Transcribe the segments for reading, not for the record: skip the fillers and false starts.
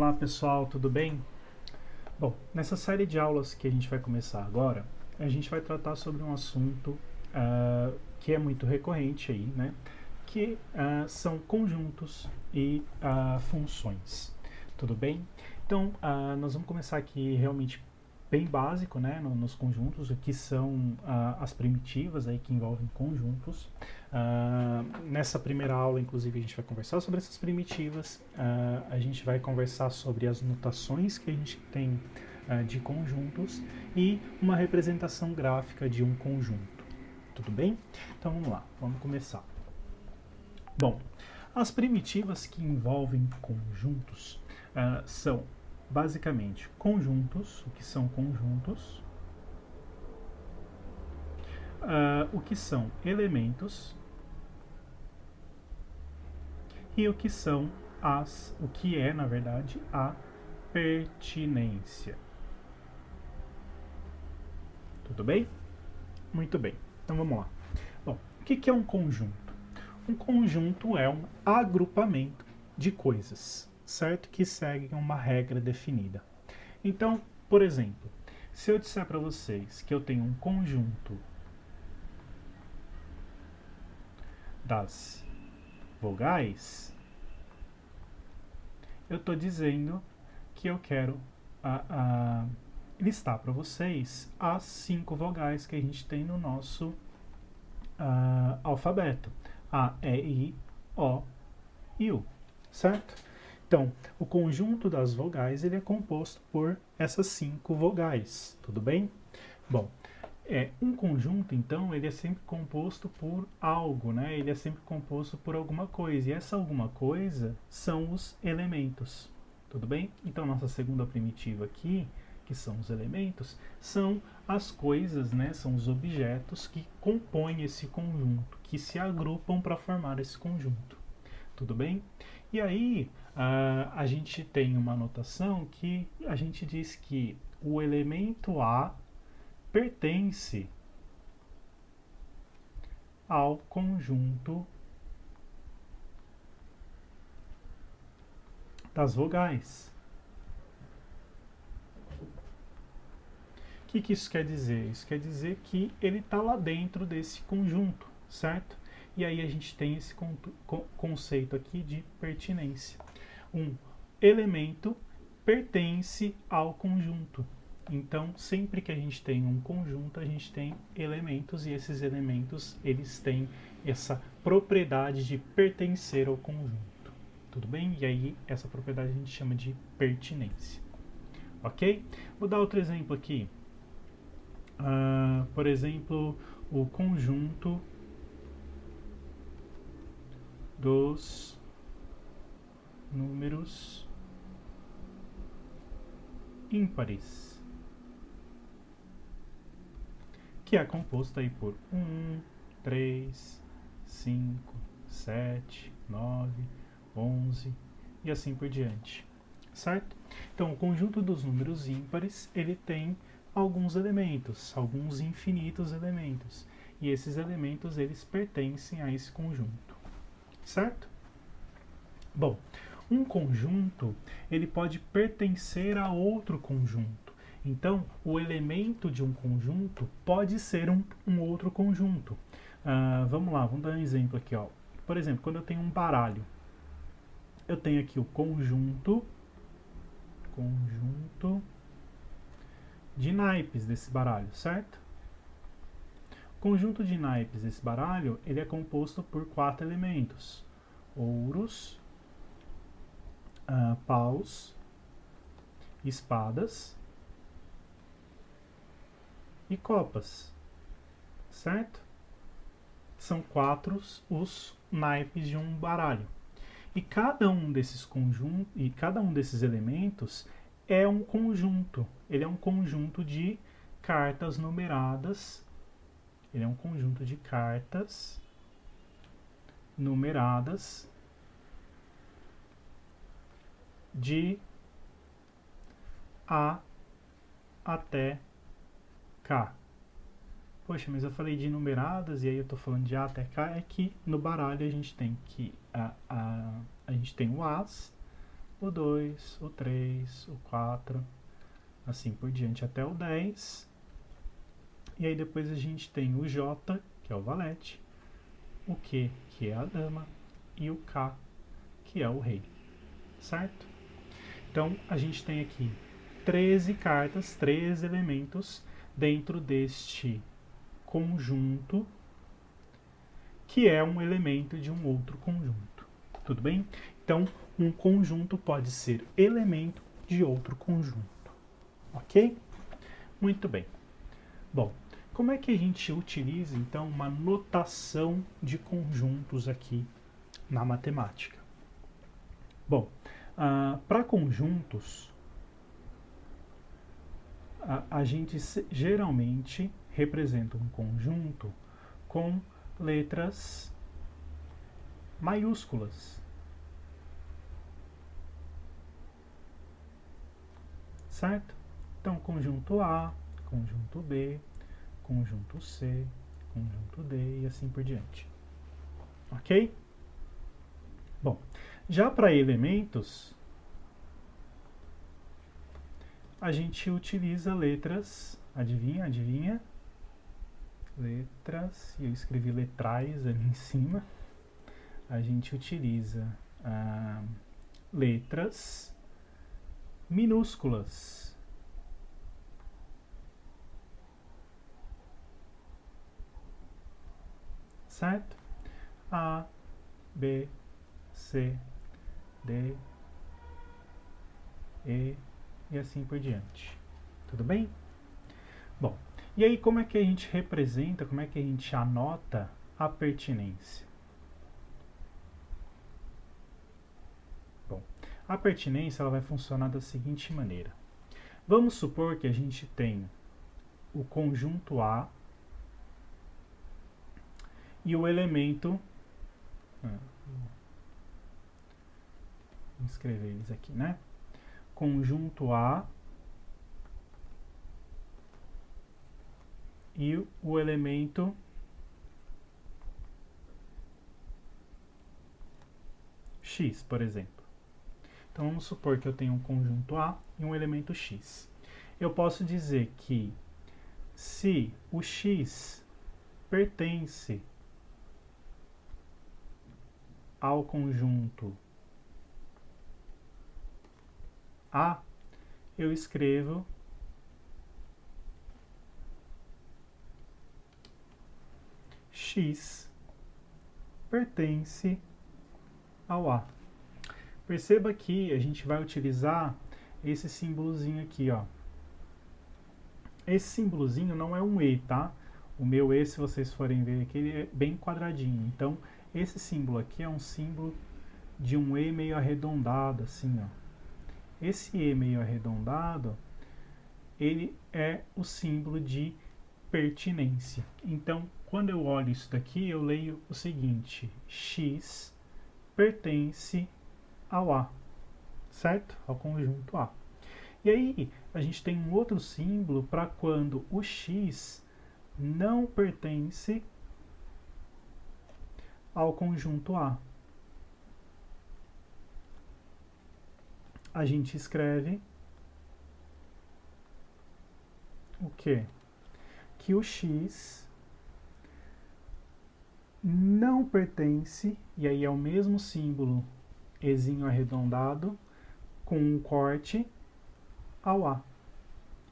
Olá pessoal, tudo bem? Bom, nessa série de aulas que a gente vai começar agora, a gente vai tratar sobre um assunto que é muito recorrente aí, né? Que são conjuntos e funções, tudo bem? Então, nós vamos começar aqui realmente bem básico, né, nos conjuntos, o que são as primitivas aí que envolvem conjuntos. Nessa primeira aula, inclusive, a gente vai conversar sobre essas primitivas, a gente vai conversar sobre as notações que a gente tem de conjuntos e uma representação gráfica de um conjunto. Tudo bem? Então vamos lá, vamos começar. Bom, as primitivas que envolvem conjuntos são basicamente conjuntos, o que são conjuntos, o que são elementos e o que é, na verdade, a pertinência. Tudo bem? Muito bem. Então vamos lá. Bom, o que é um conjunto? Um conjunto é um agrupamento de coisas, certo? Que seguem uma regra definida. Então, por exemplo, se eu disser para vocês que eu tenho um conjunto das vogais, eu estou dizendo que eu quero listar para vocês as 5 vogais que a gente tem no nosso alfabeto. A, E, I, O e U, certo? Então, o conjunto das vogais ele é composto por essas 5 vogais, tudo bem? Bom, um conjunto, então, ele é sempre composto por algo, né? Ele é sempre composto por alguma coisa, e essa alguma coisa são os elementos, tudo bem? Então, nossa segunda primitiva aqui, que são os elementos, são as coisas, né? São os objetos que compõem esse conjunto, que se agrupam para formar esse conjunto, tudo bem? E aí, a gente tem uma notação que a gente diz que o elemento A pertence ao conjunto das vogais. O que isso quer dizer? Isso quer dizer que ele está lá dentro desse conjunto, certo? E aí a gente tem esse conceito aqui de pertinência. Um elemento pertence ao conjunto. Então, sempre que a gente tem um conjunto, a gente tem elementos, e esses elementos, eles têm essa propriedade de pertencer ao conjunto. Tudo bem? E aí, essa propriedade a gente chama de pertinência. Ok? Vou dar outro exemplo aqui. Por exemplo, o conjunto dos números ímpares, que é composto aí por 1, 3, 5, 7, 9, 11 e assim por diante, certo? Então, o conjunto dos números ímpares, ele tem alguns elementos, alguns infinitos elementos, e esses elementos, eles pertencem a esse conjunto, certo? Bom, um conjunto, ele pode pertencer a outro conjunto. Então, o elemento de um conjunto pode ser um outro conjunto. Vamos lá, vamos dar um exemplo aqui. Ó. Por exemplo, quando eu tenho um baralho, eu tenho aqui o conjunto de naipes desse baralho, certo? O conjunto de naipes desse baralho, ele é composto por 4 elementos. Ouros, paus, espadas e copas, certo? São 4 os naipes de um baralho. E cada um desses conjuntos, e cada um desses elementos é um conjunto. Ele é um conjunto de cartas numeradas. Ele é um conjunto de cartas numeradas de A até K. Poxa, mas eu falei de numeradas e aí eu estou falando de A até K. É que no baralho a gente tem que a gente tem o As, o 2, o 3, o 4, assim por diante até o 10. E aí depois a gente tem o J, que é o valete, o Q, que é a dama, e o K, que é o rei, certo? Então a gente tem aqui 13 cartas, 13 elementos dentro deste conjunto, que é um elemento de um outro conjunto. Tudo bem? Então, um conjunto pode ser elemento de outro conjunto. Ok? Muito bem. Bom, como é que a gente utiliza, então, uma notação de conjuntos aqui na matemática? Bom, para conjuntos, a gente geralmente representa um conjunto com letras maiúsculas, certo? Então, conjunto A, conjunto B, conjunto C, conjunto D e assim por diante. Ok? Bom, já para elementos, a gente utiliza letras, adivinha, adivinha? Letras, e eu escrevi letrais ali em cima. A gente utiliza letras minúsculas. Certo? A, B, C, D, E e assim por diante. Tudo bem? Bom, e aí como é que a gente representa, como é que a gente anota a pertinência? Bom, a pertinência ela vai funcionar da seguinte maneira. Vamos supor que a gente tem o conjunto A e o elemento... Vou escrever eles aqui, né? Conjunto A e o elemento X, por exemplo. Então vamos supor que eu tenho um conjunto A e um elemento X. Eu posso dizer que se o X pertence ao conjunto A, eu escrevo X pertence ao A. Perceba que a gente vai utilizar esse símbolozinho aqui, ó. Esse símbolozinho não é um E, tá? O meu E, se vocês forem ver aqui, ele é bem quadradinho. Então, esse símbolo aqui é um símbolo de um E meio arredondado, assim, ó. Esse E meio arredondado, ele é o símbolo de pertinência. Então, quando eu olho isso daqui, eu leio o seguinte: X pertence ao A, certo? Ao conjunto A. E aí, a gente tem um outro símbolo para quando o X não pertence ao conjunto A. A gente escreve o quê? Que o X não pertence, e aí é o mesmo símbolo Ezinho arredondado, com um corte ao A,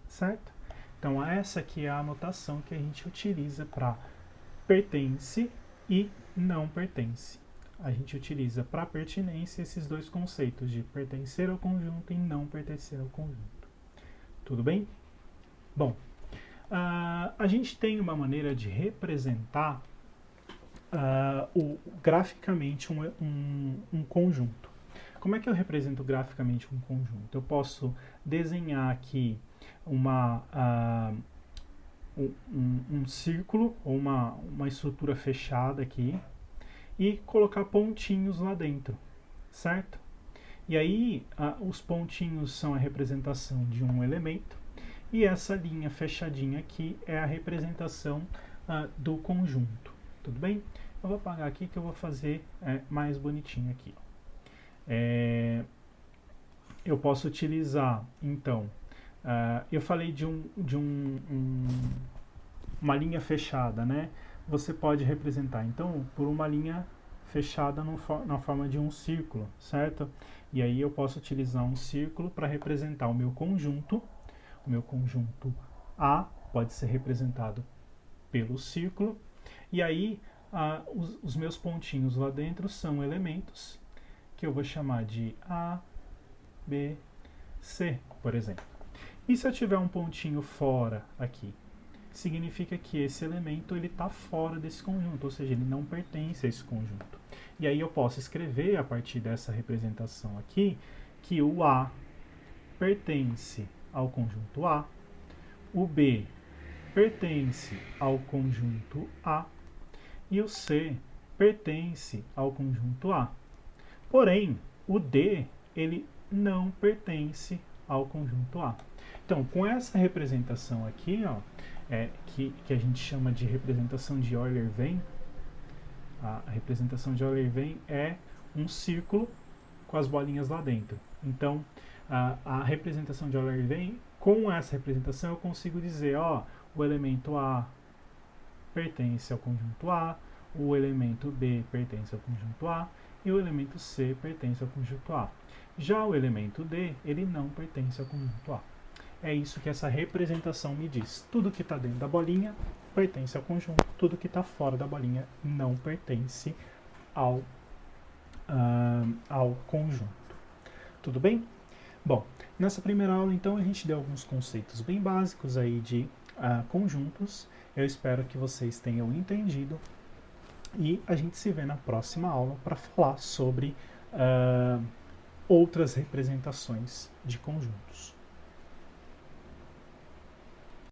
certo? Então essa aqui é a anotação que a gente utiliza para pertence e não pertence. A gente utiliza para pertinência esses dois conceitos de pertencer ao conjunto e não pertencer ao conjunto. Tudo bem? Bom, a gente tem uma maneira de representar graficamente um conjunto. Como é que eu represento graficamente um conjunto? Eu posso desenhar aqui um círculo ou uma estrutura fechada aqui e colocar pontinhos lá dentro, certo? E aí os pontinhos são a representação de um elemento e essa linha fechadinha aqui é a representação do conjunto, tudo bem? Eu vou apagar aqui que eu vou fazer mais bonitinho aqui. eu posso utilizar, então, eu falei de uma linha fechada, né? Você pode representar, então, por uma linha fechada na forma de um círculo, certo? E aí eu posso utilizar um círculo para representar o meu conjunto. O meu conjunto A pode ser representado pelo círculo. E aí os meus pontinhos lá dentro são elementos que eu vou chamar de A, B, C, por exemplo. E se eu tiver um pontinho fora aqui? Significa que esse elemento está fora desse conjunto, ou seja, ele não pertence a esse conjunto. E aí eu posso escrever, a partir dessa representação aqui, que o A pertence ao conjunto A, o B pertence ao conjunto A e o C pertence ao conjunto A. Porém, o D ele não pertence ao conjunto A. Então, com essa representação aqui, ó, que a gente chama de representação de Euler-Venn, a representação de Euler-Venn é um círculo com as bolinhas lá dentro. Então, a representação de Euler-Venn, com essa representação eu consigo dizer, ó, o elemento A pertence ao conjunto A, o elemento B pertence ao conjunto A e o elemento C pertence ao conjunto A. Já o elemento D, ele não pertence ao conjunto A. É isso que essa representação me diz. Tudo que está dentro da bolinha pertence ao conjunto, tudo que está fora da bolinha não pertence ao conjunto. Tudo bem? Bom, nessa primeira aula, então, a gente deu alguns conceitos bem básicos aí de conjuntos. Eu espero que vocês tenham entendido e a gente se vê na próxima aula para falar sobre outras representações de conjuntos.